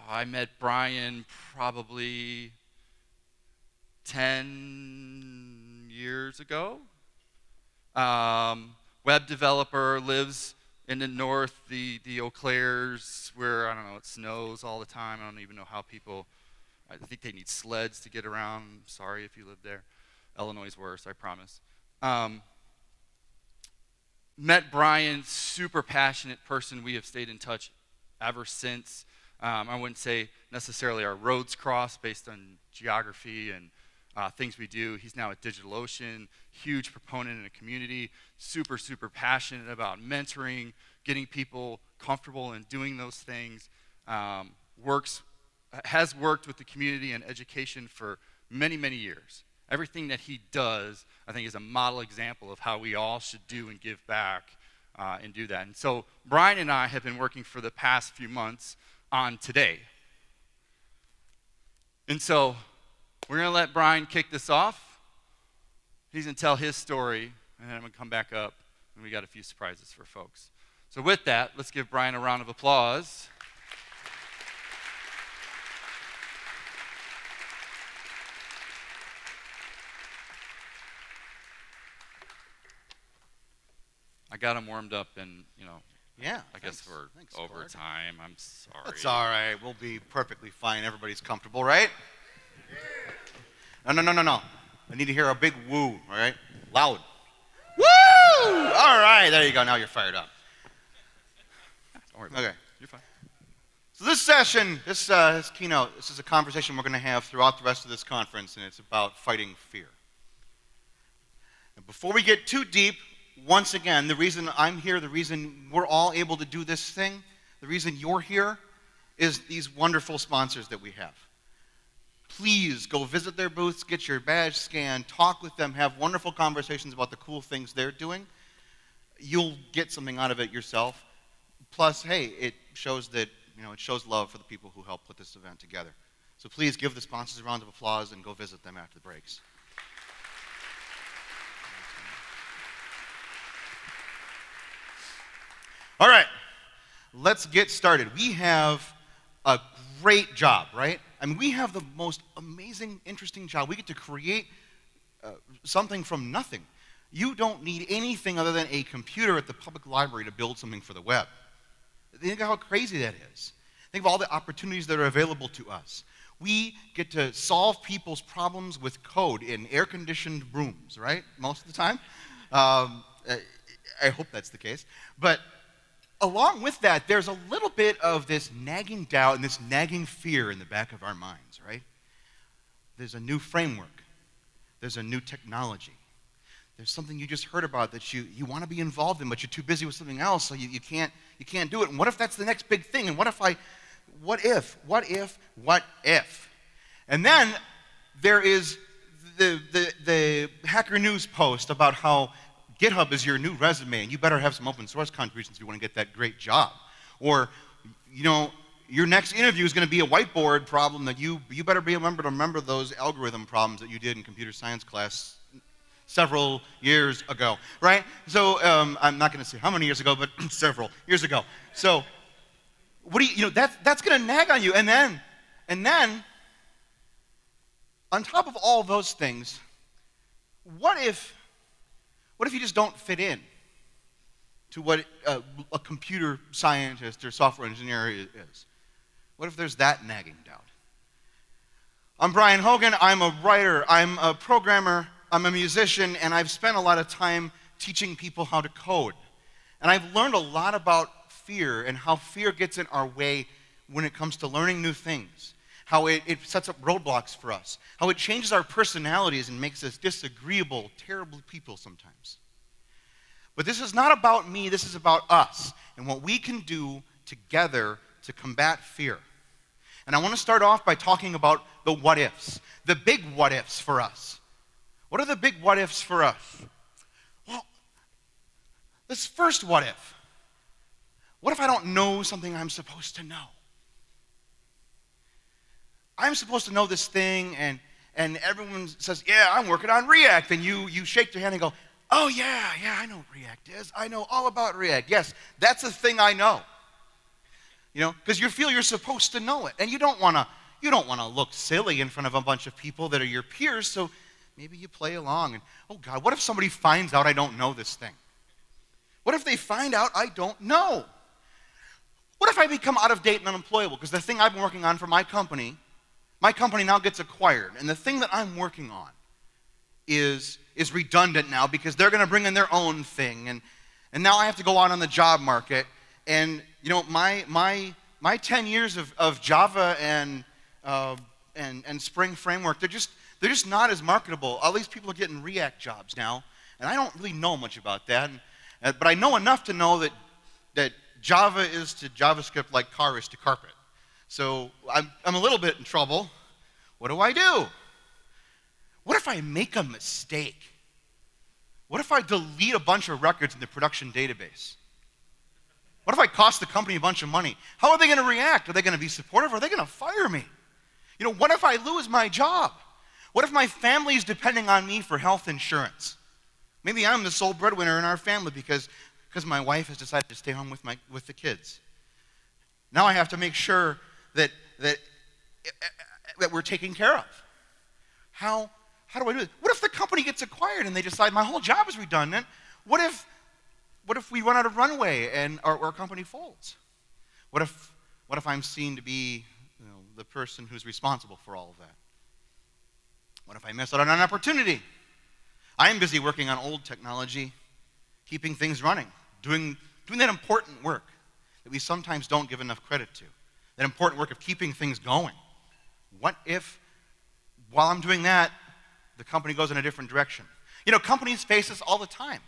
I met Brian probably 10 years ago. Web developer, lives in the north, the Eau Claires, where, I don't know, it snows all the time. I don't even know how people, I think they need sleds to get around. Sorry if you live there. Illinois is worse, I promise. Met Brian, super passionate person. We have stayed in touch ever since. I wouldn't say necessarily our roads crossed based on geography and things we do. He's now at DigitalOcean, huge proponent in the community, super, super passionate about mentoring, getting people comfortable in doing those things. Has worked with the community and education for many, many years. Everything that he does, I think, is a model example of how we all should do and give back and do that. And so Brian and I have been working for the past few months on today. And so we're going to let Brian kick this off. He's going to tell his story, and then I'm going to come back up, and we got a few surprises for folks. So with that, let's give Brian a round of applause. I got him warmed up, and, you know, yeah, I guess we're over time. I'm sorry. That's all right. We'll be perfectly fine. Everybody's comfortable, right? No. I need to hear a big woo, all right? Loud. Woo! All right, there you go. Now you're fired up. Don't worry about it. Okay. You're fine. So this session, this keynote, this is a conversation we're going to have throughout the rest of this conference, and it's about fighting fear. And before we get too deep, once again, the reason I'm here, the reason we're all able to do this thing, the reason you're here is these wonderful sponsors that we have. Please go visit their booths, get your badge scanned, talk with them, have wonderful conversations about the cool things they're doing. You'll get something out of it yourself. Plus, hey, it shows that, you know, it shows love for the people who helped put this event together. So please give the sponsors a round of applause and go visit them after the breaks. All right, let's get started. We have a great job, right? I mean, we have the most amazing, interesting job. We get to create something from nothing. You don't need anything other than a computer at the public library to build something for the web. Think of how crazy that is. Think of all the opportunities that are available to us. We get to solve people's problems with code in air-conditioned rooms, right? Most of the time. I hope that's the case. But along with that, there's a little bit of this nagging doubt and this nagging fear in the back of our minds, right? There's a new framework. There's a new technology. There's something you just heard about that you want to be involved in, but you're too busy with something else, so you can't do it. And what if that's the next big thing? And what if? And then there is the Hacker News post about how GitHub is your new resume, and you better have some open source contributions if you want to get that great job. Or, you know, your next interview is going to be a whiteboard problem that you better be able to remember those algorithm problems that you did in computer science class several years ago, right? So I'm not going to say how many years ago, but several years ago. So what do you know, that's going to nag on you. And then on top of all those things, what if you just don't fit in to what a computer scientist or software engineer is? What if there's that nagging doubt? I'm Brian Hogan. I'm a writer. I'm a programmer. I'm a musician. And I've spent a lot of time teaching people how to code. And I've learned a lot about fear and how fear gets in our way when it comes to learning new things. How it sets up roadblocks for us, how it changes our personalities and makes us disagreeable, terrible people sometimes. But this is not about me, this is about us and what we can do together to combat fear. And I want to start off by talking about the what ifs, the big what ifs for us. What are the big what ifs for us? Well, this first what if. What if I don't know something I'm supposed to know? I'm supposed to know this thing, and everyone says, yeah, I'm working on React. And you shake your hand and go, oh, yeah, I know what React is. I know all about React. Yes, that's a thing I know. because you feel you're supposed to know it. And you don't want to look silly in front of a bunch of people that are your peers, so maybe you play along. And, oh God, what if somebody finds out I don't know this thing? What if they find out I don't know? What if I become out of date and unemployable? Because the thing I've been working on for my company now gets acquired. And the thing that I'm working on is redundant now because they're going to bring in their own thing. And now I have to go out on the job market. And, my 10 years of Java and Spring Framework, they're just not as marketable. All these people are getting React jobs now. And I don't really know much about that. But I know enough to know that Java is to JavaScript like car is to carpet. So I'm a little bit in trouble. What do I do? What if I make a mistake? What if I delete a bunch of records in the production database? What if I cost the company a bunch of money? How are they going to react? Are they going to be supportive? Or are they going to fire me? What if I lose my job? What if my family is depending on me for health insurance? Maybe I'm the sole breadwinner in our family because my wife has decided to stay home with the kids. Now I have to make sure that we're taken care of. How do I do this? What if the company gets acquired and they decide my whole job is redundant? What if we run out of runway and our company folds? What if I'm seen to be the person who's responsible for all of that? What if I miss out on an opportunity? I am busy working on old technology, keeping things running, doing that important work that we sometimes don't give enough credit to, that important work of keeping things going. What if, while I'm doing that, the company goes in a different direction? Companies face this all the time.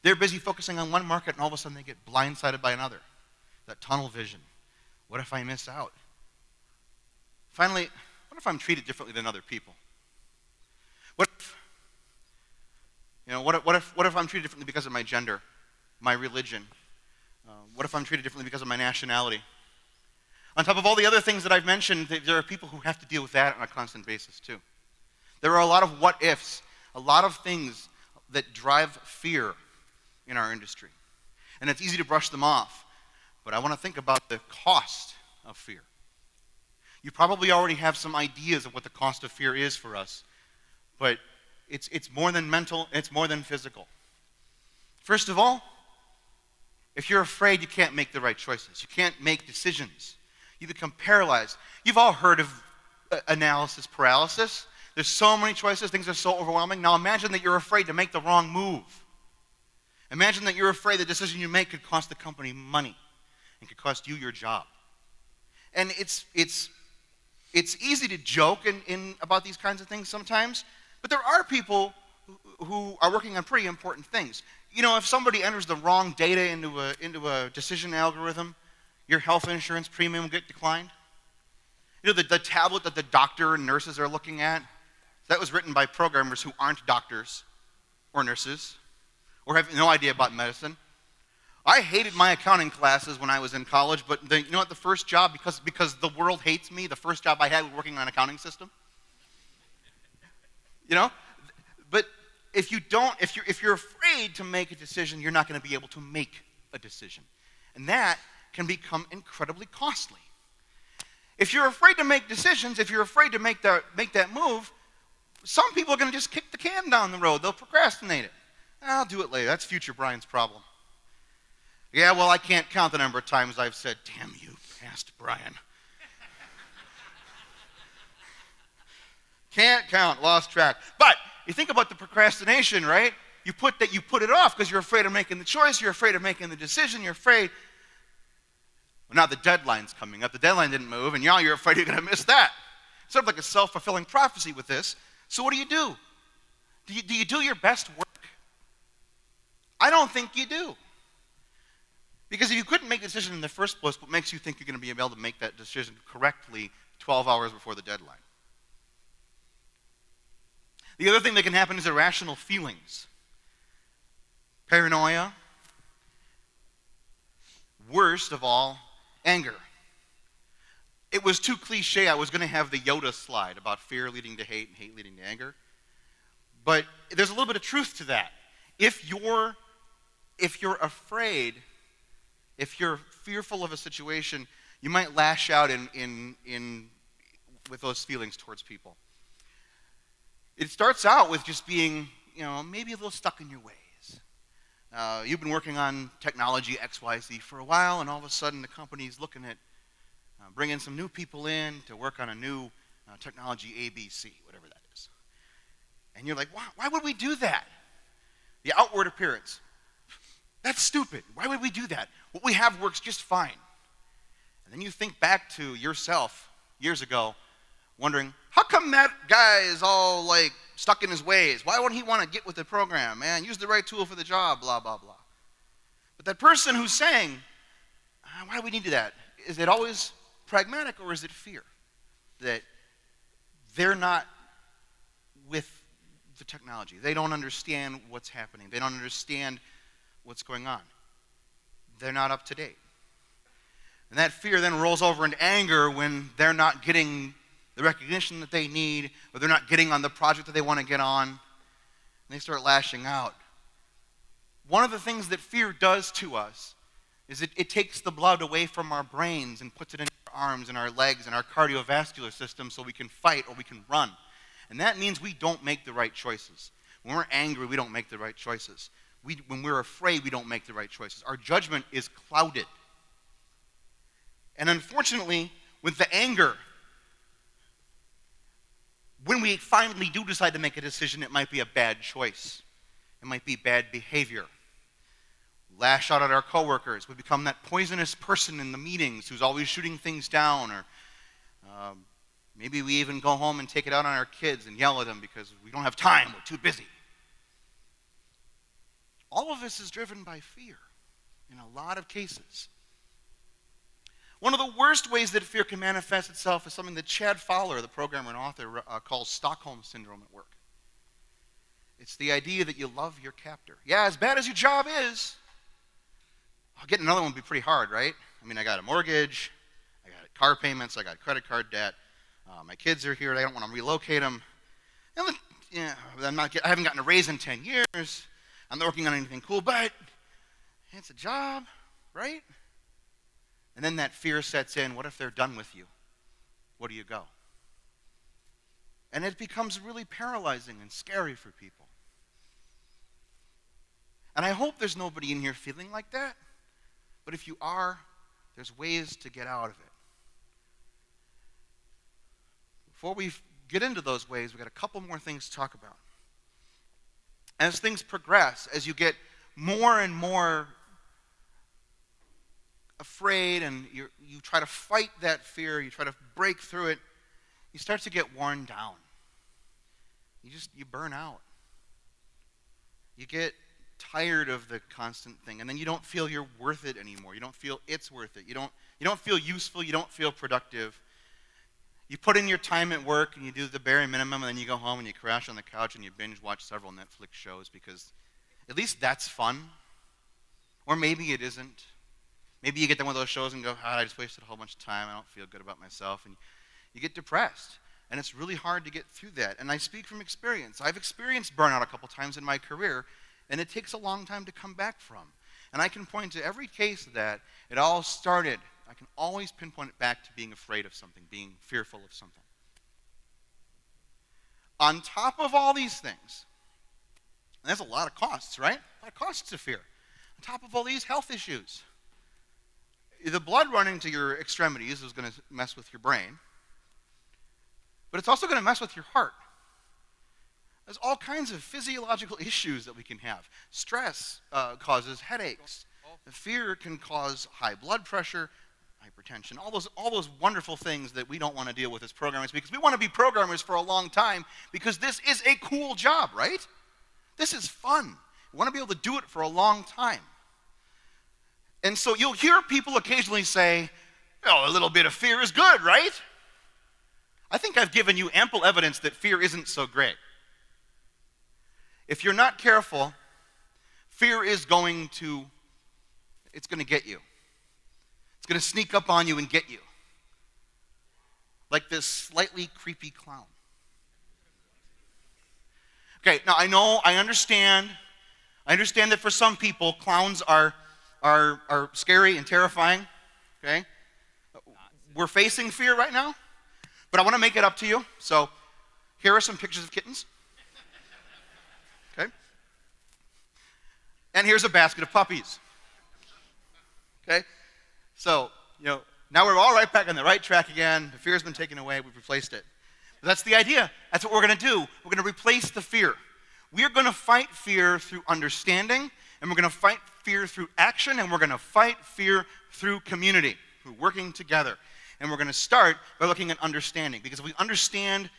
They're busy focusing on one market, and all of a sudden they get blindsided by another. That tunnel vision. What if I miss out? Finally, what if I'm treated differently than other people? What if I'm treated differently because of my gender, my religion? What if I'm treated differently because of my nationality? On top of all the other things that I've mentioned, there are people who have to deal with that on a constant basis too. There are a lot of what ifs, a lot of things that drive fear in our industry. And it's easy to brush them off, but I want to think about the cost of fear. You probably already have some ideas of what the cost of fear is for us, but it's more than mental, it's more than physical. First of all, if you're afraid, you can't make the right choices. You can't make decisions. You become paralyzed. You've all heard of analysis paralysis. There's so many choices, things are so overwhelming. Now imagine that you're afraid to make the wrong move. Imagine that you're afraid the decision you make could cost the company money and could cost you your job. And it's easy to joke about these kinds of things sometimes, but there are people who are working on pretty important things. If somebody enters the wrong data into a decision algorithm, your health insurance premium will get declined. The tablet that the doctor and nurses are looking at, that was written by programmers who aren't doctors or nurses or have no idea about medicine. I hated my accounting classes when I was in college, but the first job, because the world hates me, the first job I had was working on an accounting system. But if you're afraid to make a decision, you're not going to be able to make a decision. And that can become incredibly costly. If you're afraid to make decisions, if you're afraid to make that move, some people are going to just kick the can down the road. They'll procrastinate it. I'll do it later. That's future Brian's problem. Yeah, well, I can't count the number of times I've said, damn you, past Brian. Can't count, lost track. But you think about the procrastination, right? You put it off because you're afraid of making the choice, you're afraid of making the decision, you're afraid. Well, now the deadline's coming up. The deadline didn't move, and now you're afraid you're going to miss that. It's sort of like a self-fulfilling prophecy with this. So what do? Do you do your best work? I don't think you do. Because if you couldn't make a decision in the first place, what makes you think you're going to be able to make that decision correctly 12 hours before the deadline? The other thing that can happen is irrational feelings. Paranoia. Worst of all, anger. It was too cliche. I was going to have the Yoda slide about fear leading to hate and hate leading to anger. But there's a little bit of truth to that. If you're afraid, if you're fearful of a situation, You might lash out with those feelings towards people. It starts out with just being, maybe a little stuck in your ways. You've been working on technology XYZ for a while, and all of a sudden the company's looking at bringing some new people in to work on a new technology ABC, whatever that is. And you're like, why would we do that? The outward appearance. That's stupid. Why would we do that? What we have works just fine. And then you think back to yourself years ago, wondering, how come that guy is all like stuck in his ways? Why wouldn't he want to get with the program, man? Use the right tool for the job, blah, blah, blah. But that person who's saying, why do we need that? Is it always pragmatic, or is it fear? That they're not with the technology. They don't understand what's happening. They don't understand what's going on. They're not up to date. And that fear then rolls over into anger when they're not getting the recognition that they need, or they're not getting on the project that they want to get on, and they start lashing out. One of the things that fear does to us is it takes the blood away from our brains and puts it in our arms and our legs and our cardiovascular system so we can fight or we can run. And that means we don't make the right choices. When we're angry, we don't make the right choices. When we're afraid, we don't make the right choices. Our judgment is clouded. And unfortunately, with the anger, when we finally do decide to make a decision, it might be a bad choice. It might be bad behavior. Lash out at our coworkers. We become that poisonous person in the meetings who's always shooting things down, or maybe we even go home and take it out on our kids and yell at them because we don't have time, we're too busy. All of this is driven by fear in a lot of cases. One of the worst ways that fear can manifest itself is something that Chad Fowler, the programmer and author, calls Stockholm Syndrome at work. It's the idea that you love your captor. Yeah, as bad as your job is, getting another one would be pretty hard, right? I mean, I got a mortgage, I got car payments, I got credit card debt, my kids are here, I don't want to relocate them. And I haven't gotten a raise in 10 years, I'm not working on anything cool, but it's a job, right? And then that fear sets in. What if they're done with you? Where do you go? And it becomes really paralyzing and scary for people. And I hope there's nobody in here feeling like that. But if you are, there's ways to get out of it. Before we get into those ways, we've got a couple more things to talk about. As things progress, as you get more and more afraid and you try to fight that fear, you try to break through it, you start to get worn down. You burn out. You get tired of the constant thing, and then you don't feel you're worth it anymore. You don't feel it's worth it. You don't feel useful. You don't feel productive. You put in your time at work and you do the bare minimum, and then you go home and you crash on the couch and you binge watch several Netflix shows because at least that's fun. Or maybe it isn't. Maybe you get done with those shows and go, I just wasted a whole bunch of time. I don't feel good about myself. And you get depressed. And it's really hard to get through that. And I speak from experience. I've experienced burnout a couple times in my career, and it takes a long time to come back from. And I can point to every case that it all started. I can always pinpoint it back to being afraid of something, being fearful of something. On top of all these things, and there's a lot of costs, right? A lot of costs to fear. On top of all these health issues, the blood running to your extremities is going to mess with your brain, but it's also going to mess with your heart. There's all kinds of physiological issues that we can have. Stress causes headaches. Fear can cause high blood pressure, hypertension, all those wonderful things that we don't want to deal with as programmers, because we want to be programmers for a long time because this is a cool job, right? This is fun. We want to be able to do it for a long time. And so you'll hear people occasionally say, a little bit of fear is good, right? I think I've given you ample evidence that fear isn't so great. If you're not careful, fear is going to get you. It's going to sneak up on you and get you. Like this slightly creepy clown. Okay, now I understand that for some people, clowns are scary and terrifying, okay? we're facing fear right now, but I want to make it up to you. So here are some pictures of kittens. Okay? And here's a basket of puppies. Okay? So, now we're all right back on the right track again. The fear's been taken away. We've replaced it. But that's the idea. That's what we're going to do. We're going to replace the fear. We're going to fight fear through understanding, and we're going to fight fear through action, and we're going to fight fear through community, through working together. And we're going to start by looking at understanding. Because if we understand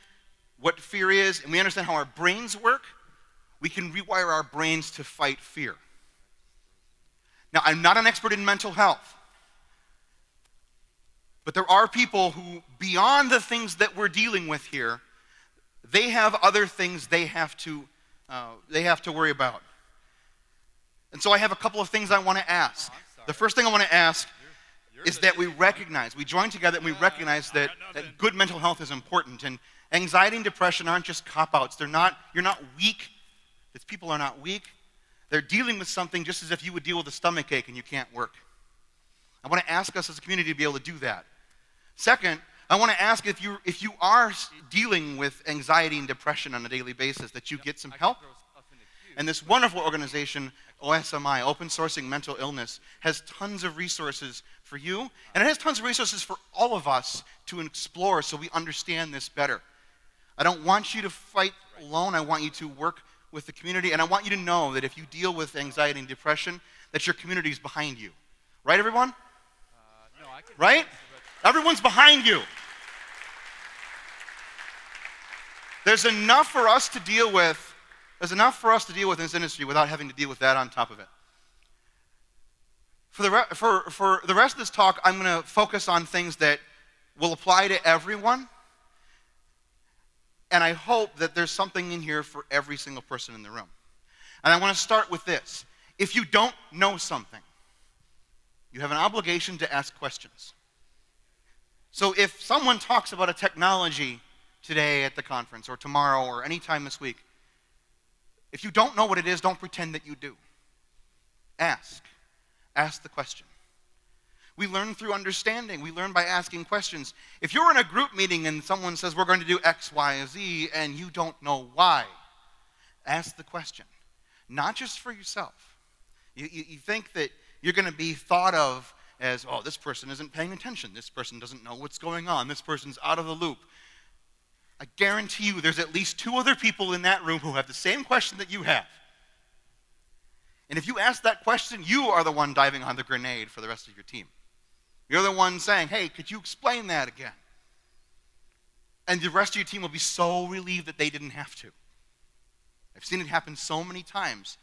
what fear is, and we understand how our brains work, we can rewire our brains to fight fear. Now, I'm not an expert in mental health. But there are people who, beyond the things that we're dealing with here, they have other things they have to worry about. And so I have a couple of things I want to ask. The first thing I want to ask is that we join together and we recognize that good mental health is important. And anxiety and depression aren't just cop-outs. You're not weak. These people are not weak. They're dealing with something just as if you would deal with a stomach ache and you can't work. I want to ask us as a community to be able to do that. Second, I want to ask if you are dealing with anxiety and depression on a daily basis, that you get some help. And this wonderful organization, OSMI, Open Sourcing Mental Illness, has tons of resources for you, and it has tons of resources for all of us to explore so we understand this better. I don't want you to fight alone. I want you to work with the community, and I want you to know that if you deal with anxiety and depression, that your community is behind you. Right, everyone? Right? Everyone's behind you. There's enough for us to deal with. There's enough for us to deal with in this industry without having to deal with that on top of it. For the rest of this talk, I'm going to focus on things that will apply to everyone. And I hope that there's something in here for every single person in the room. And I want to start with this. If you don't know something, you have an obligation to ask questions. So if someone talks about a technology today at the conference or tomorrow or any time this week, if you don't know what it is, don't pretend that you do. Ask. Ask the question. We learn through understanding. We learn by asking questions. If you're in a group meeting and someone says, we're going to do X, Y, and Z, and you don't know why, ask the question. Not just for yourself. You think that you're going to be thought of as, oh, this person isn't paying attention. This person doesn't know what's going on. This person's out of the loop. I guarantee you there's at least 2 other people in that room who have the same question that you have. And if you ask that question, you are the one diving on the grenade for the rest of your team. You're the one saying, hey, could you explain that again? And the rest of your team will be so relieved that they didn't have to. I've seen it happen so many times.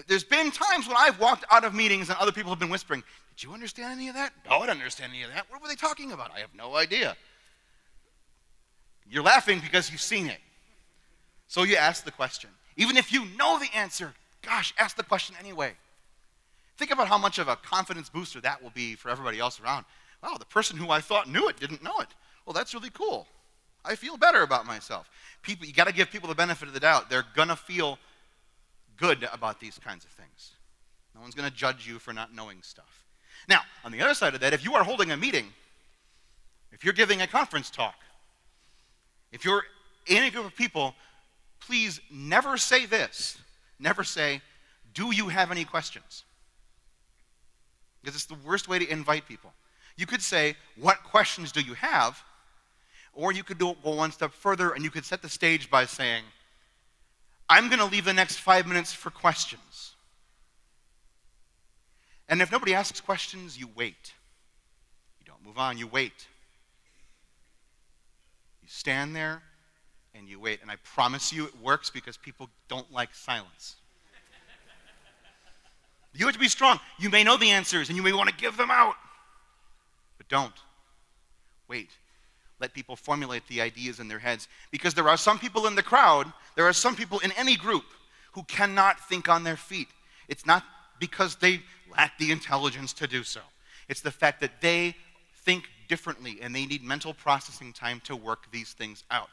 There's been times when I've walked out of meetings and other people have been whispering, did you understand any of that? No, I didn't understand any of that. What were they talking about? I have no idea. You're laughing because you've seen it. So you ask the question. Even if you know the answer, gosh, ask the question anyway. Think about how much of a confidence booster that will be for everybody else around. Wow, the person who I thought knew it didn't know it. Well, that's really cool. I feel better about myself. You got to give people the benefit of the doubt. They're going to feel good about these kinds of things. No one's going to judge you for not knowing stuff. Now, on the other side of that, if you are holding a meeting, if you're giving a conference talk, if you're in a group of people, please never say this. Never say, do you have any questions? Because it's the worst way to invite people. You could say, what questions do you have? Or you could go one step further and you could set the stage by saying, I'm going to leave the next 5 minutes for questions. And if nobody asks questions, you wait. You don't move on, you wait. You stand there and you wait. And I promise you it works because people don't like silence. You have to be strong. You may know the answers and you may want to give them out. But don't. Wait. Let people formulate the ideas in their heads. Because there are some people in the crowd, there are some people in any group who cannot think on their feet. It's not because they lack the intelligence to do so. It's the fact that they think differently and they need mental processing time to work these things out.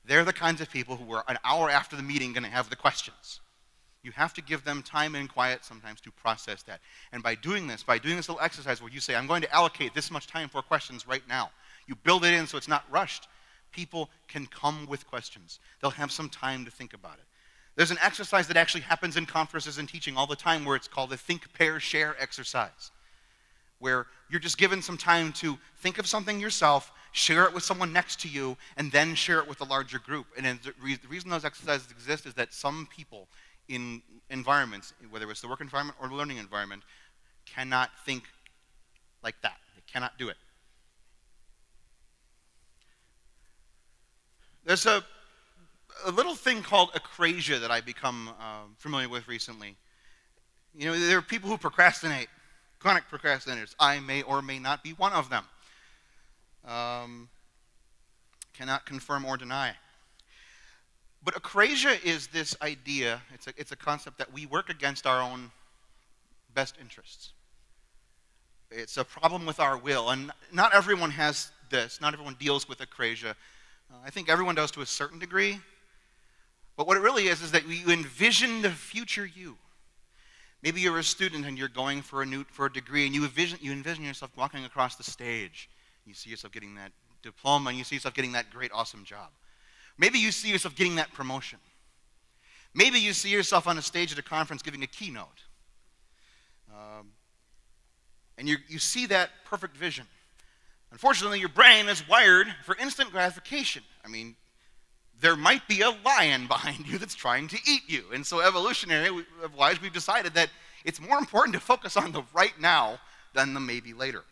They're the kinds of people who are an hour after the meeting going to have the questions. You have to give them time and quiet sometimes to process that. And by doing this little exercise where you say, I'm going to allocate this much time for questions right now, you build it in so it's not rushed. People can come with questions. They'll have some time to think about it. There's an exercise that actually happens in conferences and teaching all the time where it's called the think, pair, share exercise, where you're just given some time to think of something yourself, share it with someone next to you, and then share it with a larger group. And the reason those exercises exist is that some people in environments, whether it's the work environment or the learning environment, cannot think like that. They cannot do it. There's a little thing called acrasia that I've become familiar with recently. You know, there are people who procrastinate, chronic procrastinators. I may or may not be one of them. Cannot confirm or deny. But acrasia is this idea, it's a concept that we work against our own best interests. It's a problem with our will, and not everyone has this, not everyone deals with acrasia. I think everyone does to a certain degree, but what it really is that you envision the future you. Maybe you're a student and you're going for a degree, and you envision yourself walking across the stage. You see yourself getting that diploma, and you see yourself getting that great, awesome job. Maybe you see yourself getting that promotion. Maybe you see yourself on a stage at a conference giving a keynote. And you see that perfect vision. Unfortunately, your brain is wired for instant gratification. I mean, there might be a lion behind you that's trying to eat you. And so evolutionary-wise, we've decided that it's more important to focus on the right now than the maybe later.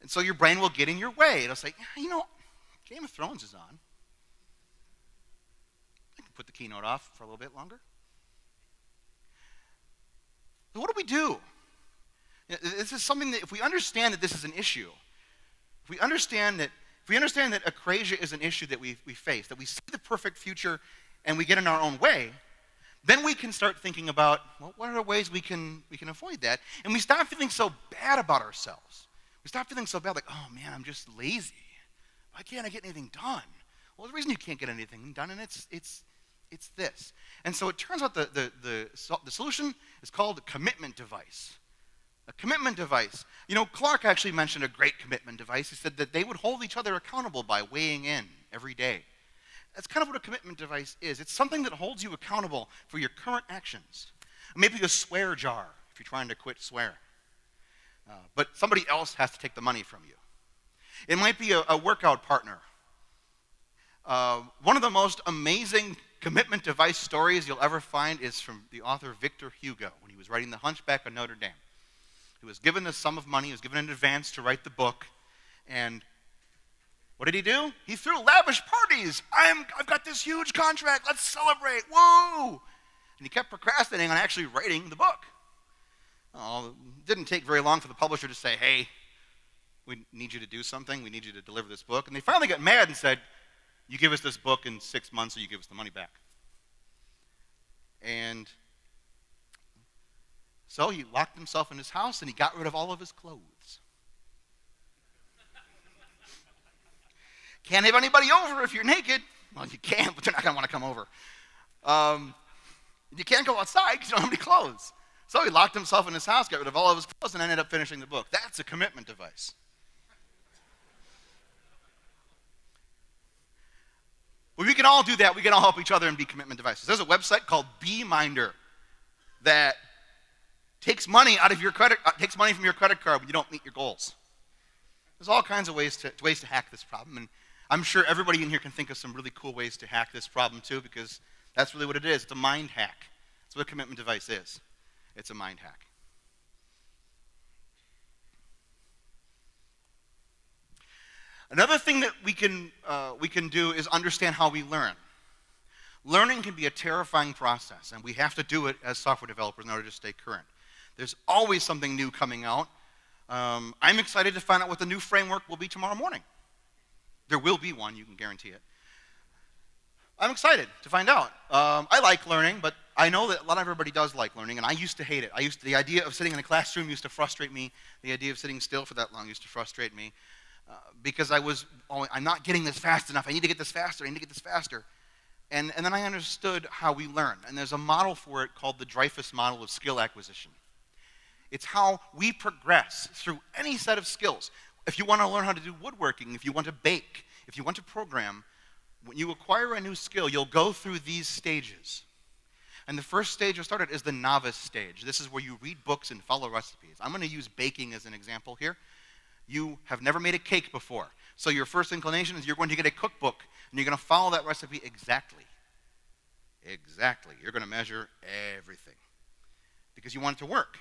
And so your brain will get in your way. It'll say, you know, Game of Thrones is on. I can put the keynote off for a little bit longer. So what do we do? This is something that if we understand that this is an issue, if we understand that acrasia is an issue that we face, that we see the perfect future and we get in our own way, then we can start thinking about, well, what are the ways we can avoid that? And we stop feeling so bad about ourselves. We stop feeling so bad, like, oh man, I'm just lazy. Why can't I get anything done? Well, the reason you can't get anything done, and it's this. And so it turns out the solution is called a commitment device. A commitment device. You know, Clark actually mentioned a great commitment device. He said that they would hold each other accountable by weighing in every day. That's kind of what a commitment device is. It's something that holds you accountable for your current actions. Maybe a swear jar if you're trying to quit swearing. But somebody else has to take the money from you. It might be a workout partner. One of the most amazing commitment device stories you'll ever find is from the author Victor Hugo when he was writing The Hunchback of Notre Dame. He was given a sum of money, he was given an advance to write the book, and what did he do? He threw lavish parties. I've got this huge contract, let's celebrate, woo! And he kept procrastinating on actually writing the book. It didn't take very long for the publisher to say, hey, we need you to do something, we need you to deliver this book. And they finally got mad and said, you give us this book in 6 months or you give us the money back. And so he locked himself in his house and he got rid of all of his clothes. Can't have anybody over if you're naked. Well, you can, but they're not going to want to come over. You can't go outside because you don't have any clothes. So he locked himself in his house, got rid of all of his clothes, and ended up finishing the book. That's a commitment device. Well, we can all do that. We can all help each other and be commitment devices. There's a website called BeMinder that takes money from your credit card when you don't meet your goals. There's all kinds of ways to hack this problem, and I'm sure everybody in here can think of some really cool ways to hack this problem too, because that's really what it is. It's a mind hack. That's what a commitment device is. It's a mind hack. Another thing that we can do is understand how we learn. Learning can be a terrifying process, and we have to do it as software developers in order to stay current. There's always something new coming out. I'm excited to find out what the new framework will be tomorrow morning. There will be one, you can guarantee it. I'm excited to find out. I like learning, but I know that not everybody does like learning, and I used to hate it. The idea of sitting in a classroom used to frustrate me. The idea of sitting still for that long used to frustrate me because I'm not getting this fast enough. I need to get this faster. I need to get this faster. And then I understood how we learn. And there's a model for it called the Dreyfus model of skill acquisition. It's how we progress through any set of skills. If you want to learn how to do woodworking, if you want to bake, if you want to program, when you acquire a new skill, you'll go through these stages. And the first stage you'll start at is the novice stage. This is where you read books and follow recipes. I'm going to use baking as an example here. You have never made a cake before. So your first inclination is you're going to get a cookbook, and you're going to follow that recipe exactly. Exactly. You're going to measure everything because you want it to work.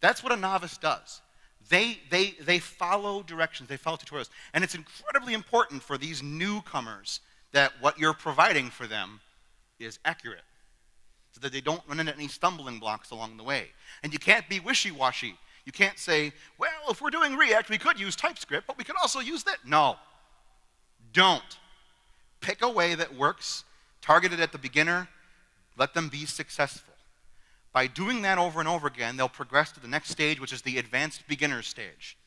That's what a novice does. They follow directions. They follow tutorials. And it's incredibly important for these newcomers that what you're providing for them is accurate so that they don't run into any stumbling blocks along the way. And you can't be wishy-washy. You can't say, well, if we're doing React, we could use TypeScript, but we could also use that. No. Don't. Pick a way that works, target it at the beginner, let them be successful. By doing that over and over again, they'll progress to the next stage, which is the advanced beginner stage.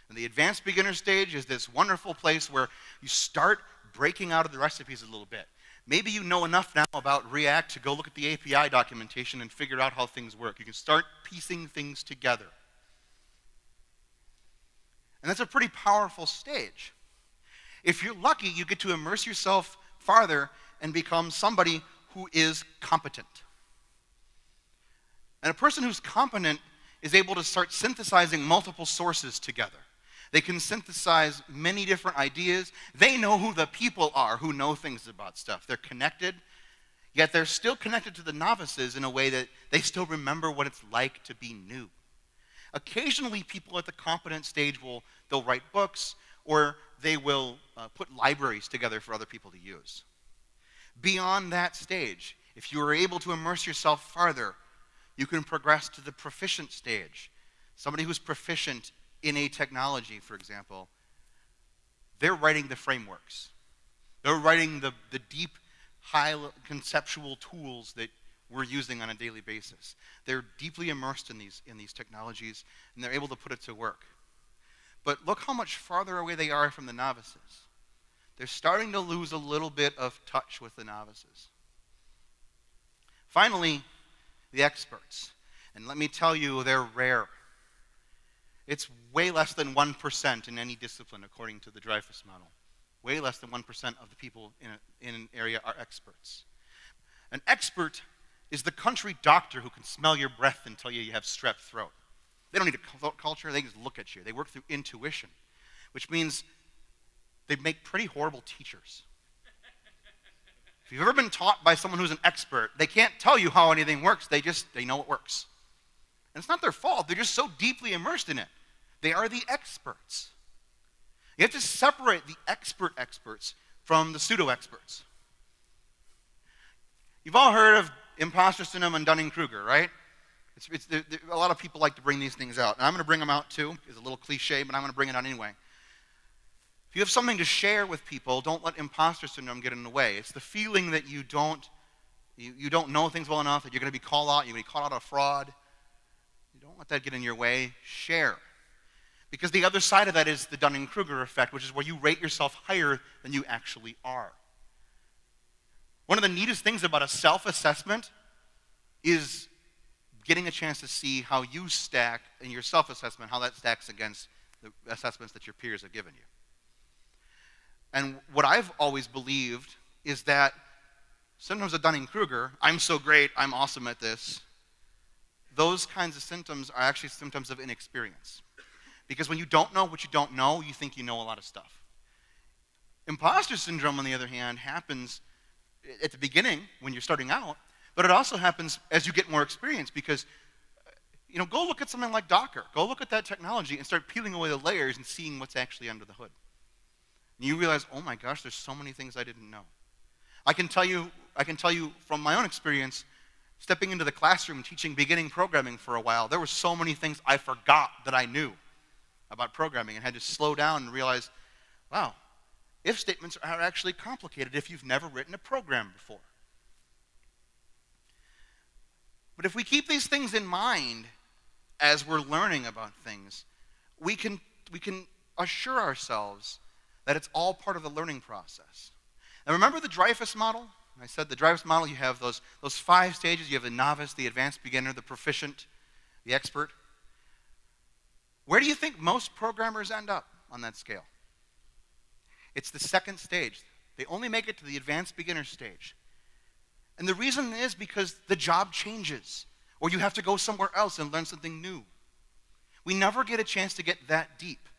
And the advanced beginner stage is this wonderful place where you start breaking out of the recipes a little bit. Maybe you know enough now about React to go look at the API documentation and figure out how things work. You can start piecing things together. And that's a pretty powerful stage. If you're lucky, you get to immerse yourself farther and become somebody who is competent. And a person who's competent is able to start synthesizing multiple sources together. They can synthesize many different ideas. They know who the people are who know things about stuff. They're connected, yet they're still connected to the novices in a way that they still remember what it's like to be new. Occasionally, people at the competent stage they'll write books, or they will put libraries together for other people to use. Beyond that stage, if you are able to immerse yourself farther, you can progress to the proficient stage. Somebody who's proficient in a technology, for example, they're writing the frameworks. They're writing the deep, high conceptual tools that we're using on a daily basis. They're deeply immersed in these technologies, and they're able to put it to work. But look how much farther away they are from the novices. They're starting to lose a little bit of touch with the novices. Finally, the experts. And let me tell you, they're rare. It's way less than 1% in any discipline, according to the Dreyfus model. Way less than 1% of the people in an area are experts. An expert is the country doctor who can smell your breath and tell you have strep throat. They don't need a culture, they just look at you. They work through intuition, which means they make pretty horrible teachers. If you've ever been taught by someone who's an expert, they can't tell you how anything works, they know it works. And it's not their fault, they're just so deeply immersed in it. They are the experts. You have to separate the experts from the pseudo-experts. You've all heard of Imposter Syndrome and Dunning-Kruger, right? A lot of people like to bring these things out. And I'm going to bring them out too. It's a little cliche, but I'm going to bring it out anyway. If you have something to share with people, don't let imposter syndrome get in the way. It's the feeling that you don't know things well enough, that you're going to be called out, you're going to be caught out of fraud. You don't let that get in your way. Share. Because the other side of that is the Dunning-Kruger effect, which is where you rate yourself higher than you actually are. One of the neatest things about a self-assessment is getting a chance to see how you stack in your self-assessment, how that stacks against the assessments that your peers have given you. And what I've always believed is that symptoms of Dunning-Kruger, I'm so great, I'm awesome at this, those kinds of symptoms are actually symptoms of inexperience. Because when you don't know what you don't know, you think you know a lot of stuff. Imposter syndrome, on the other hand, happens at the beginning when you're starting out, but it also happens as you get more experience because, go look at something like Docker. Go look at that technology and start peeling away the layers and seeing what's actually under the hood. And you realize, oh my gosh, there's so many things I didn't know. I can tell you from my own experience, stepping into the classroom teaching beginning programming for a while, there were so many things I forgot that I knew about programming and had to slow down and realize, wow, if statements are actually complicated if you've never written a program before. But if we keep these things in mind as we're learning about things, we can assure ourselves that it's all part of the learning process. Now remember the Dreyfus model? I said the Dreyfus model, you have those 5 stages. You have the novice, the advanced beginner, the proficient, the expert. Where do you think most programmers end up on that scale? It's the second stage. They only make it to the advanced beginner stage. And the reason is because the job changes, or you have to go somewhere else and learn something new. We never get a chance to get that deep.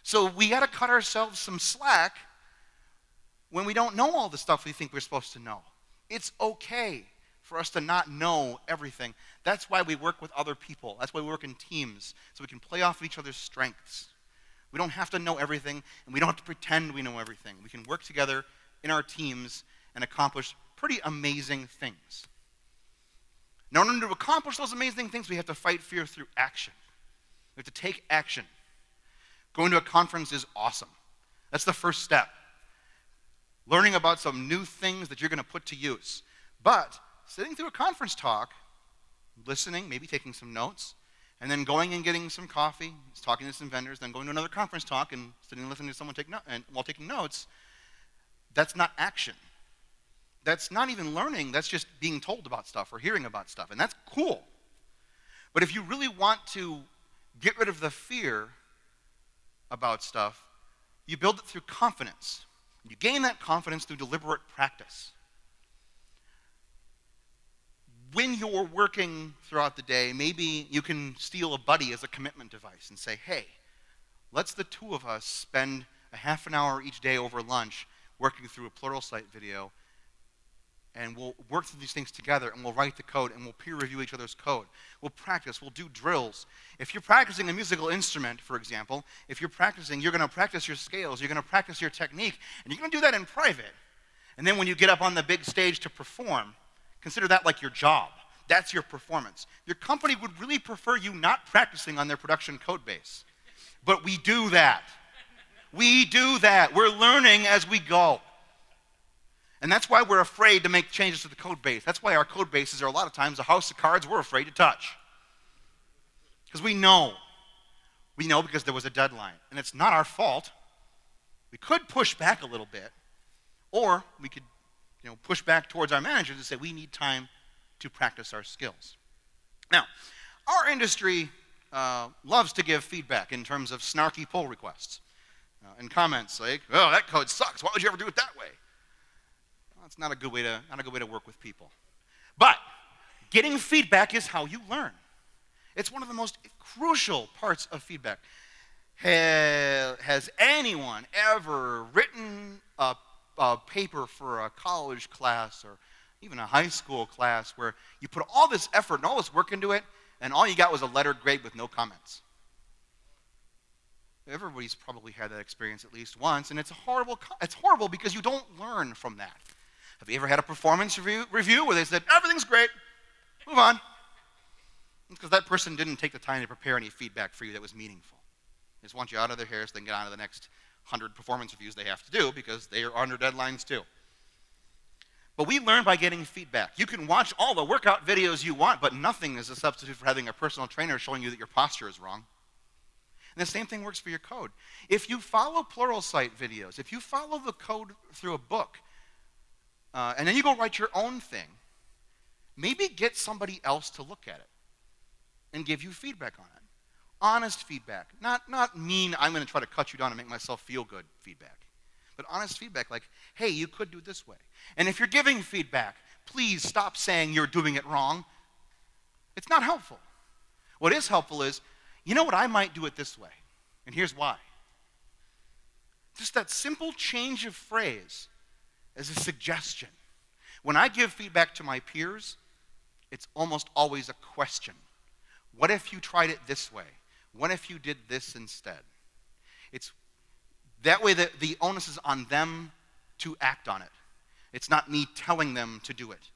So we got to cut ourselves some slack when we don't know all the stuff we think we're supposed to know. It's okay for us to not know everything. That's why we work with other people. That's why we work in teams, so we can play off of each other's strengths. We don't have to know everything, and we don't have to pretend we know everything. We can work together in our teams and accomplish pretty amazing things. Now, in order to accomplish those amazing things, we have to fight fear through action. We have to take action. Going to a conference is awesome. That's the first step. Learning about some new things that you're going to put to use. But sitting through a conference talk, listening, maybe taking some notes, and then going and getting some coffee, talking to some vendors, then going to another conference talk and sitting and listening to someone while taking notes, that's not action. That's not even learning, that's just being told about stuff or hearing about stuff, and that's cool. But if you really want to get rid of the fear about stuff, you build it through confidence. You gain that confidence through deliberate practice. When you're working throughout the day, maybe you can steal a buddy as a commitment device and say, hey, let's the two of us spend a half an hour each day over lunch working through a Pluralsight video, and we'll work through these things together, and we'll write the code, and we'll peer review each other's code. We'll practice, we'll do drills. If you're practicing a musical instrument, for example, if you're practicing, you're going to practice your scales, you're going to practice your technique, and you're going to do that in private. And then when you get up on the big stage to perform, consider that like your job. That's your performance. Your company would really prefer you not practicing on their production code base. But we do that. We do that. We're learning as we go. And that's why we're afraid to make changes to the code base. That's why our code bases are a lot of times a house of cards we're afraid to touch. Because we know. We know because there was a deadline. And it's not our fault. We could push back a little bit. Or we could push back towards our managers and say we need time to practice our skills. Now, our industry loves to give feedback in terms of snarky pull requests. And comments like, oh, that code sucks. Why would you ever do it that way? It's not a good way to work with people. But getting feedback is how you learn. It's one of the most crucial parts of feedback. Has anyone ever written a paper for a college class or even a high school class where you put all this effort and all this work into it, and all you got was a letter grade with no comments? Everybody's probably had that experience at least once, and it's horrible because you don't learn from that. Have you ever had a performance review where they said, everything's great, move on? It's because that person didn't take the time to prepare any feedback for you that was meaningful. They just want you out of their hair so they can get on to the next 100 performance reviews they have to do because they are under deadlines too. But we learn by getting feedback. You can watch all the workout videos you want, but nothing is a substitute for having a personal trainer showing you that your posture is wrong. And the same thing works for your code. If you follow Pluralsight videos, if you follow the code through a book, and then you go write your own thing, maybe get somebody else to look at it and give you feedback on it. Honest feedback. Not mean, I'm going to try to cut you down and make myself feel good feedback. But honest feedback like, hey, you could do it this way. And if you're giving feedback, please stop saying you're doing it wrong. It's not helpful. What is helpful is, you know what, I might do it this way. And here's why. Just that simple change of phrase as a suggestion. When I give feedback to my peers, it's almost always a question. What if you tried it this way? What if you did this instead? It's that way that the onus is on them to act on it. It's not me telling them to do it.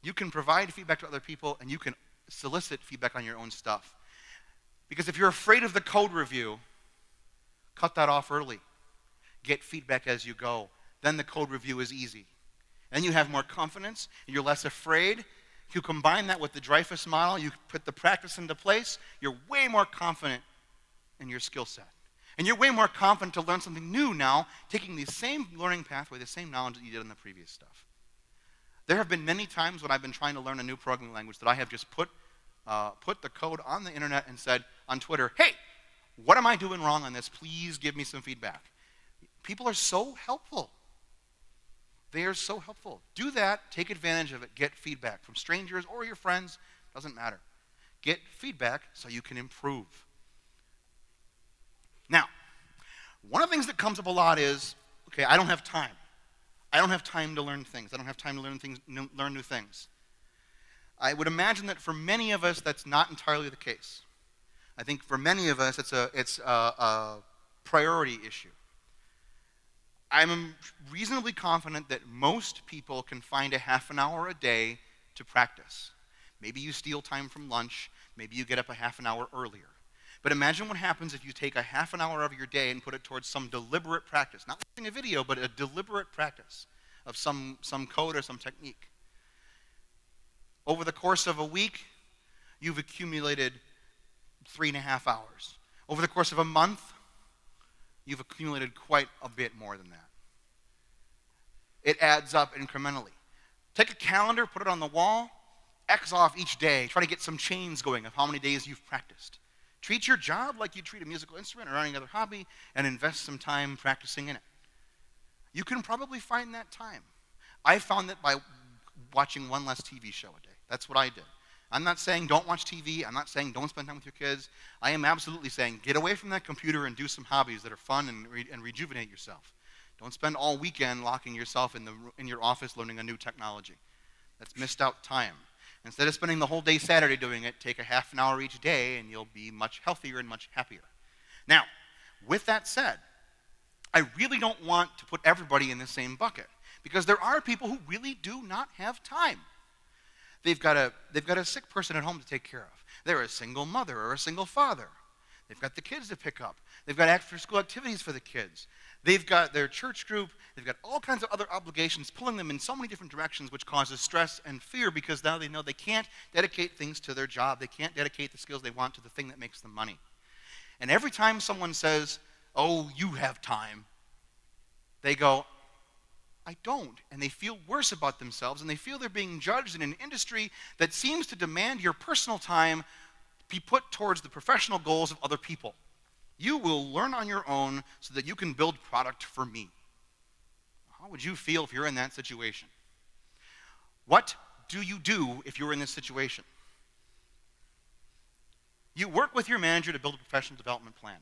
You can provide feedback to other people, and you can solicit feedback on your own stuff. Because if you're afraid of the code review, cut that off early. Get feedback as you go. Then the code review is easy. And you have more confidence, and you're less afraid. If you combine that with the Dreyfus model, you put the practice into place, you're way more confident in your skill set. And you're way more confident to learn something new now, taking the same learning pathway, the same knowledge that you did in the previous stuff. There have been many times when I've been trying to learn a new programming language that I have just put the code on the internet and said on Twitter, hey, what am I doing wrong on this? Please give me some feedback. People are so helpful. They are so helpful. Do that, take advantage of it, get feedback from strangers or your friends, doesn't matter. Get feedback so you can improve. Now, one of the things that comes up a lot is, okay, I don't have time. I don't have time to learn things. I don't have time to learn new things. I would imagine that for many of us, that's not entirely the case. I think for many of us, it's a priority issue. I'm reasonably confident that most people can find a half an hour a day to practice. Maybe you steal time from lunch. Maybe you get up a half an hour earlier. But imagine what happens if you take a half an hour of your day and put it towards some deliberate practice. Not watching a video, but a deliberate practice of some code or some technique. Over the course of a week, you've accumulated 3.5 hours. Over the course of a month, you've accumulated quite a bit more than that. It adds up incrementally. Take a calendar, put it on the wall, X off each day. Try to get some chains going of how many days you've practiced. Treat your job like you treat a musical instrument or any other hobby and invest some time practicing in it. You can probably find that time. I found that by watching one less TV show a day. That's what I did. I'm not saying don't watch TV. I'm not saying don't spend time with your kids. I am absolutely saying get away from that computer and do some hobbies that are fun and rejuvenate yourself. Don't spend all weekend locking yourself in your office learning a new technology. That's missed out time. Instead of spending the whole day Saturday doing it, take a half an hour each day and you'll be much healthier and much happier. Now, with that said, I really don't want to put everybody in the same bucket because there are people who really do not have time. They've got a sick person at home to take care of. They're a single mother or a single father. They've got the kids to pick up. They've got after-school activities for the kids. They've got their church group. They've got all kinds of other obligations pulling them in so many different directions, which causes stress and fear because now they know they can't dedicate things to their job. They can't dedicate the skills they want to the thing that makes them money. And every time someone says, oh, you have time, they go, I don't. And they feel worse about themselves, and they feel they're being judged in an industry that seems to demand your personal time be put towards the professional goals of other people. You will learn on your own so that you can build product for me. How would you feel if you're in that situation? What do you do if you're in this situation? You work with your manager to build a professional development plan.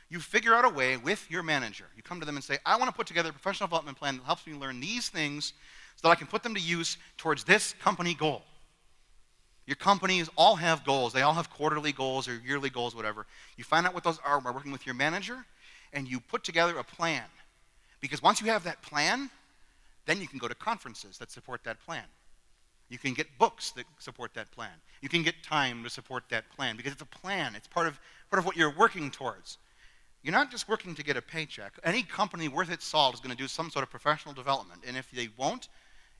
You figure out a way with your manager. You come to them and say, I want to put together a professional development plan that helps me learn these things so that I can put them to use towards this company goal. Your companies all have goals. They all have quarterly goals or yearly goals, whatever. You find out what those are by working with your manager, and you put together a plan. Because once you have that plan, then you can go to conferences that support that plan. You can get books that support that plan. You can get time to support that plan because it's a plan. It's part of what you're working towards. You're not just working to get a paycheck. Any company worth its salt is going to do some sort of professional development. And if they won't,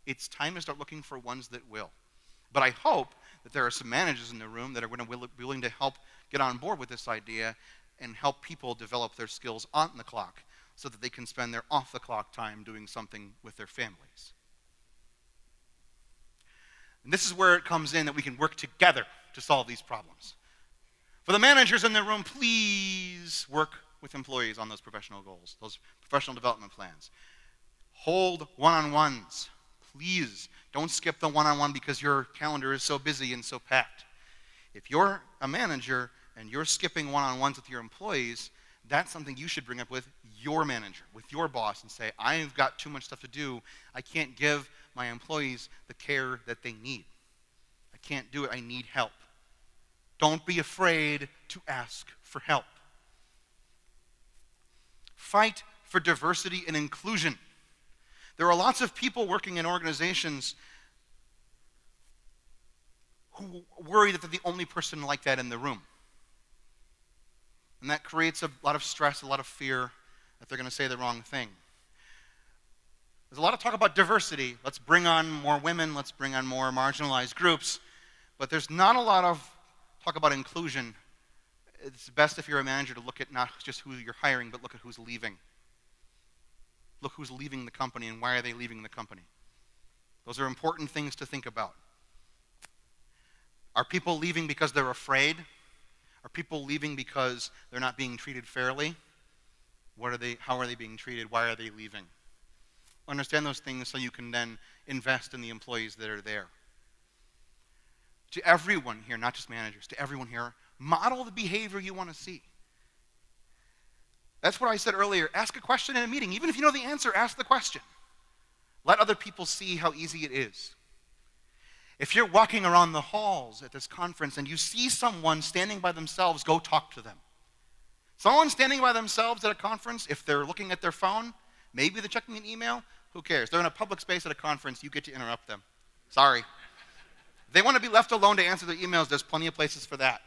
it's time to start looking for ones that will. But I hope that there are some managers in the room that are going to be willing to help get on board with this idea and help people develop their skills on the clock so that they can spend their off-the-clock time doing something with their families. And this is where it comes in that we can work together to solve these problems. For the managers in the room, please work with employees on those professional goals, those professional development plans. Hold one-on-ones. Please don't skip the one-on-one because your calendar is so busy and so packed. If you're a manager and you're skipping one-on-ones with your employees, that's something you should bring up with your manager, with your boss, and say, I've got too much stuff to do. I can't give my employees the care that they need. I can't do it. I need help. Don't be afraid to ask for help. Fight for diversity and inclusion. There are lots of people working in organizations who worry that they're the only person like that in the room. And that creates a lot of stress, a lot of fear that they're going to say the wrong thing. There's a lot of talk about diversity. Let's bring on more women. Let's bring on more marginalized groups. But there's not a lot of talk about inclusion it's best if you're a manager to look at not just who you're hiring, but look at who's leaving. Look who's leaving the company and why are they leaving the company. Those are important things to think about. Are people leaving because they're afraid? Are people leaving because they're not being treated fairly? How are they being treated? Why are they leaving? Understand those things so you can then invest in the employees that are there. To everyone here, not just managers, to everyone here, model the behavior you want to see. That's what I said earlier. Ask a question in a meeting. Even if you know the answer, ask the question. Let other people see how easy it is. If you're walking around the halls at this conference and you see someone standing by themselves, go talk to them. Someone standing by themselves at a conference, if they're looking at their phone, maybe they're checking an email, who cares? They're in a public space at a conference, you get to interrupt them. Sorry. If they want to be left alone to answer their emails, there's plenty of places for that.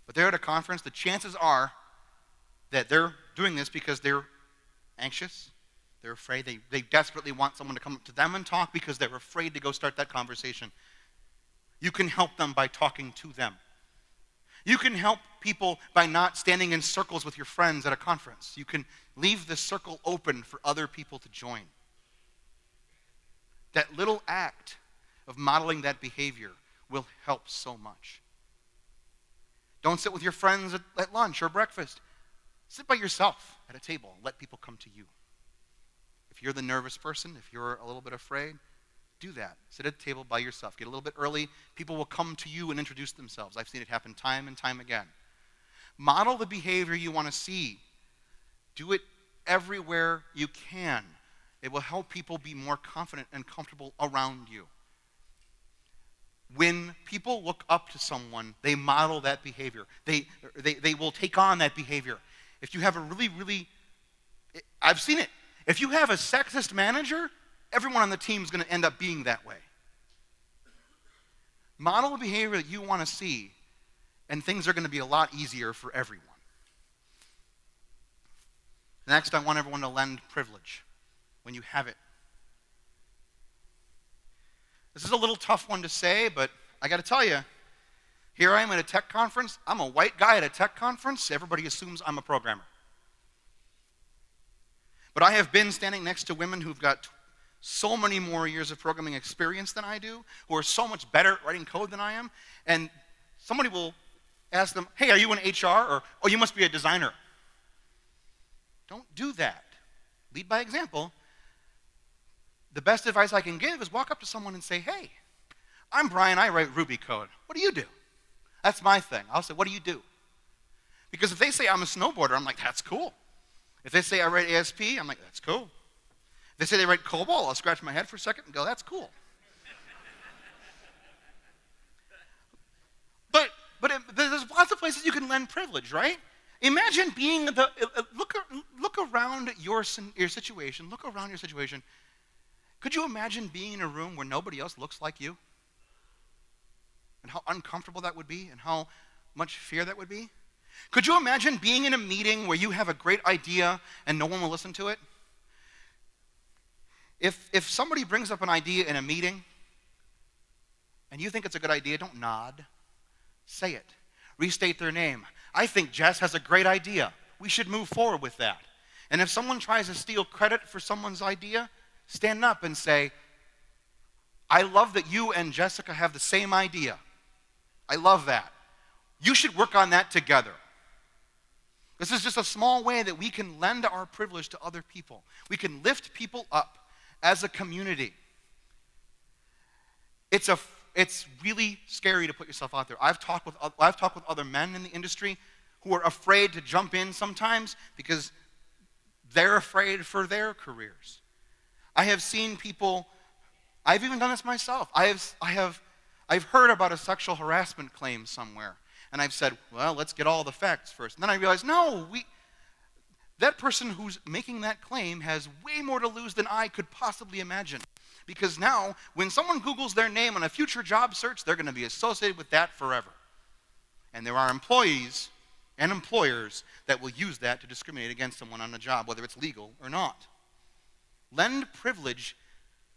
But they're at a conference, the chances are that they're doing this because they're anxious, they're afraid, they desperately want someone to come up to them and talk because they're afraid to go start that conversation. You can help them by talking to them. You can help people by not standing in circles with your friends at a conference. You can leave the circle open for other people to join. That little act of modeling that behavior will help so much. Don't sit with your friends at lunch or breakfast. Sit by yourself at a table and let people come to you. If you're the nervous person, if you're a little bit afraid, do that. Sit at a table by yourself. Get a little bit early. People will come to you and introduce themselves. I've seen it happen time and time again. Model the behavior you want to see. Do it everywhere you can. It will help people be more confident and comfortable around you. When people look up to someone, they model that behavior. They will take on that behavior. If you have a really, I've seen it. If you have a sexist manager, everyone on the team is going to end up being that way. Model the behavior that you want to see, and things are going to be a lot easier for everyone. Next, I want everyone to lend privilege when you have it. This is a little tough one to say, but I got to tell you, here I am at a tech conference. I'm a white guy at a tech conference. Everybody assumes I'm a programmer. But I have been standing next to women who've got so many more years of programming experience than I do, who are so much better at writing code than I am, and somebody will ask them, hey, are you in HR? Or, oh, you must be a designer. Don't do that. Lead by example. The best advice I can give is walk up to someone and say, hey, I'm Brian, I write Ruby code. What do you do? That's my thing. I'll say, what do you do? Because if they say I'm a snowboarder, I'm like, that's cool. If they say I write ASP, I'm like, that's cool. If they say they write COBOL, I'll scratch my head for a second and go, that's cool. But there's lots of places you can lend privilege, right? Imagine being look around your situation. Look around your situation. Could you imagine being in a room where nobody else looks like you? And how uncomfortable that would be and how much fear that would be? Could you imagine being in a meeting where you have a great idea and no one will listen to it? If somebody brings up an idea in a meeting and you think it's a good idea, don't nod. Say it. Restate their name. I think Jess has a great idea. We should move forward with that. And if someone tries to steal credit for someone's idea, stand up and say, I love that you and Jessica have the same idea. I love that. You should work on that together. This is just a small way that we can lend our privilege to other people. We can lift people up as a community. It's really scary to put yourself out there. I've talked with other men in the industry who are afraid to jump in sometimes because they're afraid for their careers. I have seen people, I've even done this myself. I've heard about a sexual harassment claim somewhere, and I've said, well, let's get all the facts first. And then I realized, no, that person who's making that claim has way more to lose than I could possibly imagine. Because now, when someone Googles their name on a future job search, they're going to be associated with that forever. And there are employees and employers that will use that to discriminate against someone on a job, whether it's legal or not. Lend privilege,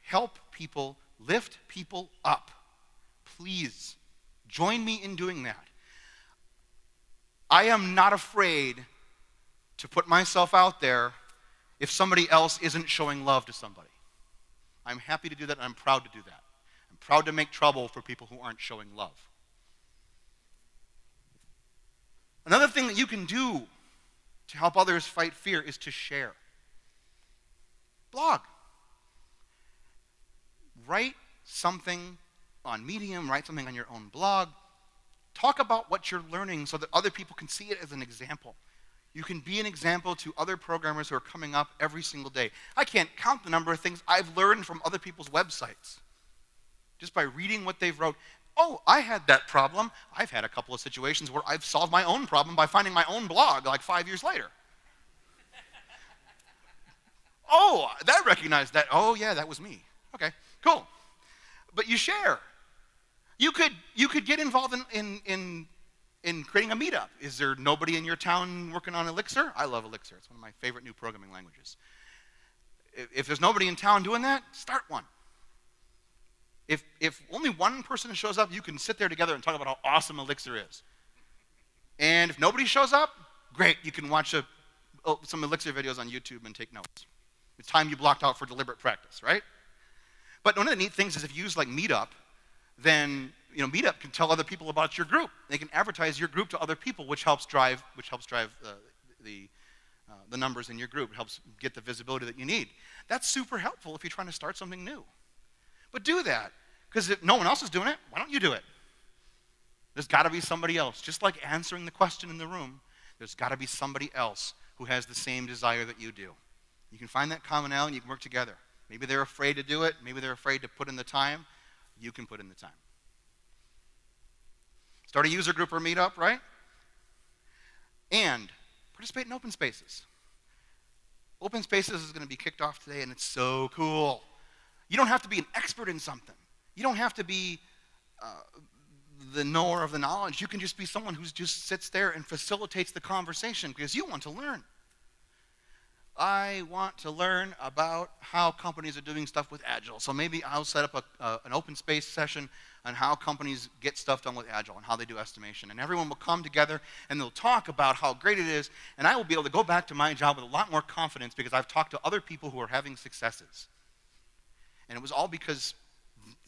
help people, lift people up. Please, join me in doing that. I am not afraid to put myself out there if somebody else isn't showing love to somebody. I'm happy to do that, and I'm proud to do that. I'm proud to make trouble for people who aren't showing love. Another thing that you can do to help others fight fear is to share. Blog. Write something on Medium, write something on your own blog. Talk about what you're learning so that other people can see it as an example. You can be an example to other programmers who are coming up every single day. I can't count the number of things I've learned from other people's websites just by reading what they've wrote. Oh, I had that problem. I've had a couple of situations where I've solved my own problem by finding my own blog like 5 years later. Oh, that recognized that. Oh, yeah, that was me. Okay, cool. But you share. You could get involved in creating a meetup. Is there nobody in your town working on Elixir? I love Elixir. It's one of my favorite new programming languages. If there's nobody in town doing that, start one. If only one person shows up, you can sit there together and talk about how awesome Elixir is. And if nobody shows up, great. You can watch some Elixir videos on YouTube and take notes. It's time you blocked out for deliberate practice, right? But one of the neat things is if you use like Meetup, then Meetup can tell other people about your group. They can advertise your group to other people, which helps drive the numbers in your group. It helps get the visibility that you need. That's super helpful if you're trying to start something new. But do that, because if no one else is doing it, why don't you do it? There's got to be somebody else. Just like answering the question in the room, there's got to be somebody else who has the same desire that you do. You can find that commonality and you can work together. Maybe they're afraid to do it. Maybe they're afraid to put in the time. You can put in the time. Start a user group or meetup, right? And participate in open spaces. Open spaces is going to be kicked off today, and it's so cool. You don't have to be an expert in something. You don't have to be the knower of the knowledge. You can just be someone who just sits there and facilitates the conversation because you want to learn. I want to learn about how companies are doing stuff with Agile. So maybe I'll set up an open space session on how companies get stuff done with Agile and how they do estimation. And everyone will come together and they'll talk about how great it is. And I will be able to go back to my job with a lot more confidence because I've talked to other people who are having successes. And it was all because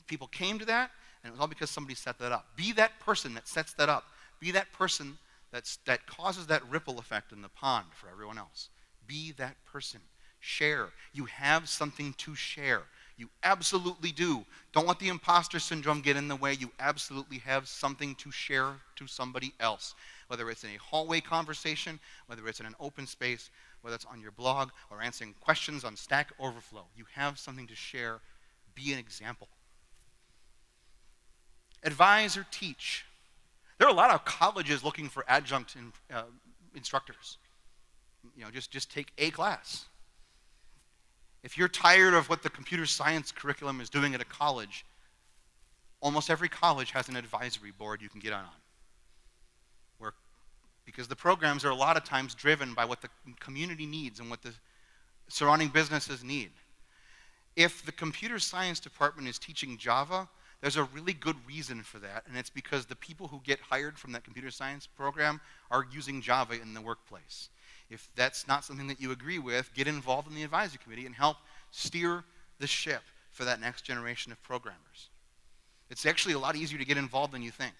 people came to that, and it was all because somebody set that up. Be that person that sets that up. Be that person that causes that ripple effect in the pond for everyone else. Be that person. Share. You have something to share. You absolutely do. Don't let the imposter syndrome get in the way. You absolutely have something to share to somebody else. Whether it's in a hallway conversation, whether it's in an open space, whether it's on your blog or answering questions on Stack Overflow. You have something to share. Be an example. Advise or teach. There are a lot of colleges looking for adjunct instructors. Just take a class. If you're tired of what the computer science curriculum is doing at a college, almost every college has an advisory board you can get on. Because the programs are a lot of times driven by what the community needs and what the surrounding businesses need. If the computer science department is teaching Java, there's a really good reason for that, and it's because the people who get hired from that computer science program are using Java in the workplace. If that's not something that you agree with, get involved in the advisory committee and help steer the ship for that next generation of programmers. It's actually a lot easier to get involved than you think.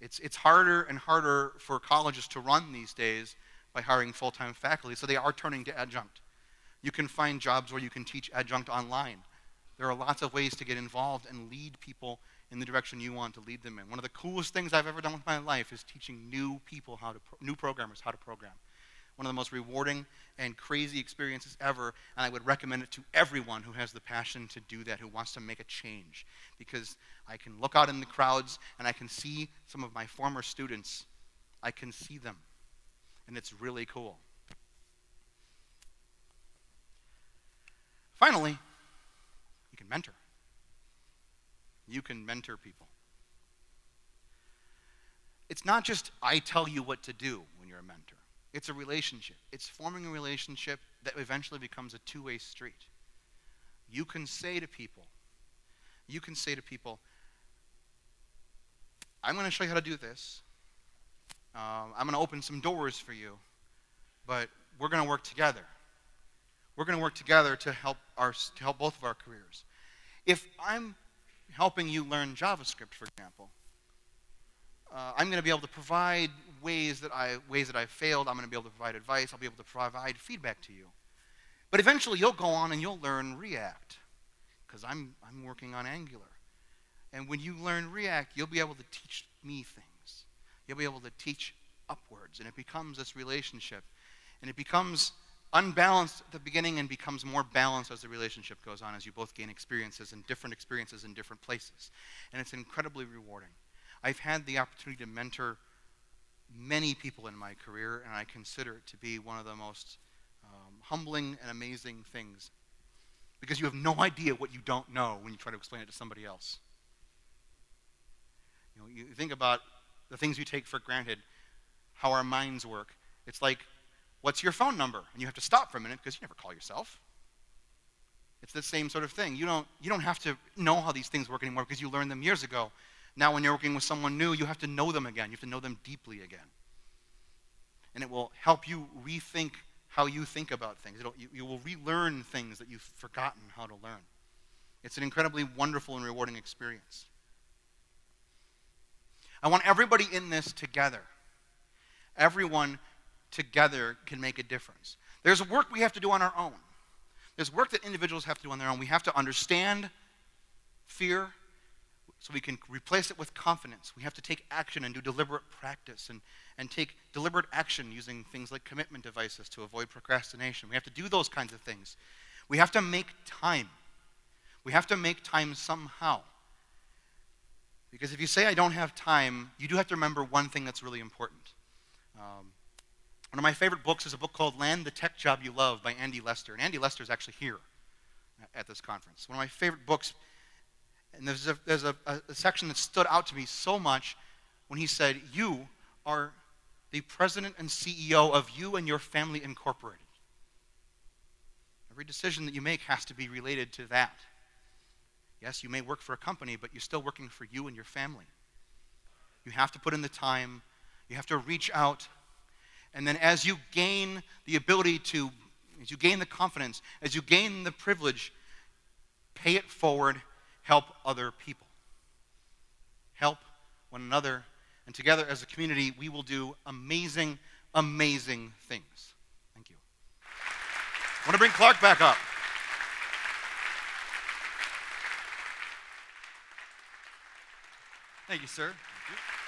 It's harder and harder for colleges to run these days by hiring full-time faculty, so they are turning to adjunct. You can find jobs where you can teach adjunct online. There are lots of ways to get involved and lead people in the direction you want to lead them in. One of the coolest things I've ever done with my life is teaching new programmers how to program. One of the most rewarding and crazy experiences ever, and I would recommend it to everyone who has the passion to do that, who wants to make a change. Because I can look out in the crowds and I can see some of my former students. I can see them, and it's really cool. Finally, you can mentor. You can mentor people. It's not just I tell you what to do when you're a mentor. It's a relationship. It's forming a relationship that eventually becomes a two-way street. You can say to people, I'm going to show you how to do this. I'm going to open some doors for you, but we're going to work together. We're going to work together to help both of our careers. If I'm helping you learn JavaScript, for example, I'm going to be able to provide ways that I failed. I'm going to be able to provide advice. I'll be able to provide feedback to you. But eventually, you'll go on and you'll learn React, because I'm working on Angular. And when you learn React, you'll be able to teach me things. You'll be able to teach upwards, and it becomes this relationship. And it becomes unbalanced at the beginning and becomes more balanced as the relationship goes on, as you both gain experiences in different places. And it's incredibly rewarding. I've had the opportunity to mentor many people in my career, and I consider it to be one of the most humbling and amazing things, because you have no idea what you don't know when you try to explain it to somebody else. You think about the things we take for granted, how our minds work. It's like, what's your phone number? And you have to stop for a minute because you never call yourself. It's the same sort of thing. You don't have to know how these things work anymore because you learned them years ago. Now when you're working with someone new, you have to know them again. You have to know them deeply again. And it will help you rethink how you think about things. You will relearn things that you've forgotten how to learn. It's an incredibly wonderful and rewarding experience. I want everybody in this together. Everyone together can make a difference. There's work we have to do on our own. There's work that individuals have to do on their own. We have to understand fear so we can replace it with confidence. We have to take action and do deliberate practice and take deliberate action using things like commitment devices to avoid procrastination. We have to do those kinds of things. We have to make time. We have to make time somehow. Because if you say, I don't have time, you do have to remember one thing that's really important. One of my favorite books is a book called Land the Tech Job You Love by Andy Lester. And Andy Lester is actually here at this conference. One of my favorite books. And there's a section that stood out to me so much when he said, you are the president and CEO of You and Your Family Incorporated. Every decision that you make has to be related to that. Yes, you may work for a company, but you're still working for you and your family. You have to put in the time. You have to reach out. And then as you gain the ability to, as you gain the confidence, as you gain the privilege, pay it forward, help other people. Help one another. And together as a community, we will do amazing, amazing things. Thank you. I want to bring Clark back up. Thank you, sir. Thank you.